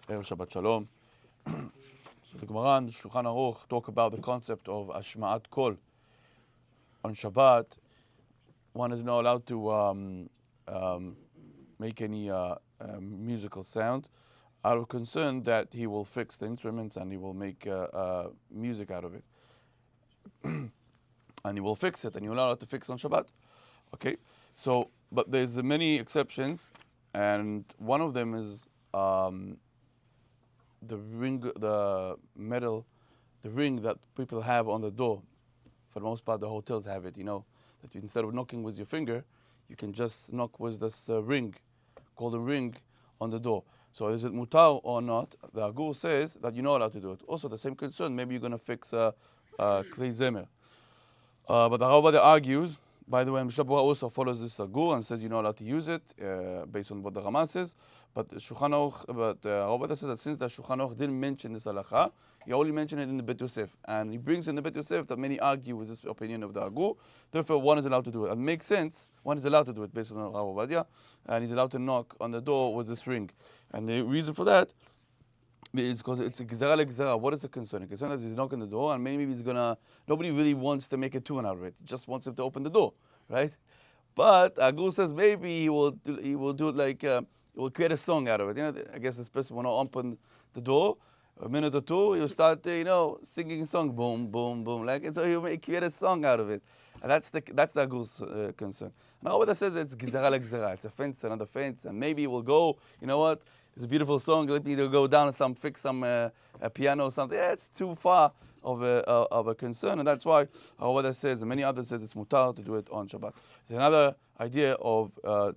Shabbat Shalom. So the Gemara and Shulchan Aruch talk about the concept of Ashma'at Kol. On Shabbat, one is not allowed to make any musical sound out of concern that he will fix the instruments and he will make music out of it. And he will fix it, and you're not allowed to fix on Shabbat. Okay? So, but there's many exceptions, and one of them is the ring, the metal, the ring that people have on the door. For the most part, the hotels have it, that instead of knocking with your finger, you can just knock with this ring, called a ring, on the door. So is it mutar or not? The Agur says that you're not allowed to do it. Also, the same concern, maybe you're going to fix Klei Zemer. But the Rav argues, by the way, Mishnah Berurah also follows this Agur and says you're not allowed to use it based on what the Rama says. But Rav says that since the Shulchan Aruch didn't mention this halacha, he only mentioned it in the Bet Yosef, and he brings in the Bet Yosef that many argue with this opinion of the Agur. Therefore, one is allowed to do it. It makes sense. One is allowed to do it based on Rav Ovadia, and he's allowed to knock on the door with this ring. And the reason for that is because it's a gzera legzera. What is the concern? The concern is he's knocking the door, and maybe nobody really wants to make a tune out of it. He just wants him to open the door, right? But Agur says maybe he will do it like, he will create a song out of it. I guess this person will not open the door. A minute or two, he'll start, singing a song, boom, boom, boom, and so he'll create a song out of it. And that's the Agur's concern. And Rabbi says it's gzera legzera. It's a fence, another fence, and maybe it will go, you know what? It's a beautiful song. Let me go down and fix some a piano or something. Yeah, it's too far of a concern, and that's why Rabbi says, and many others says it's mutar to do it on Shabbat. There's another idea of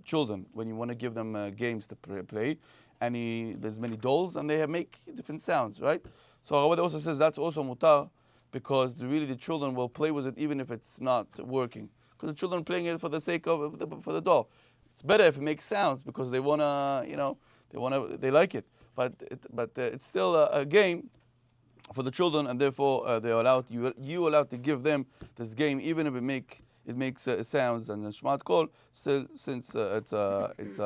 children when you want to give them games to play, and there's many dolls, and they make different sounds, right? So Rabbi also says that's also mutar because the children will play with it even if it's not working, because the children are playing it for the sake of for the doll. It's better if it makes sounds because they wanna, they like it, but it's still a game for the children, and therefore they're allowed. You allowed to give them this game, even if it makes sounds and shmat kol. Still, since it's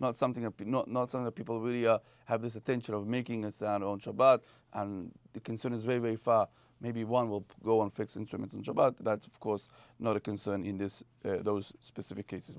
not something that people really have this attention of making a sound on Shabbat, and the concern is very, very far. Maybe one will go and fix instruments on Shabbat. That's of course not a concern in those specific cases.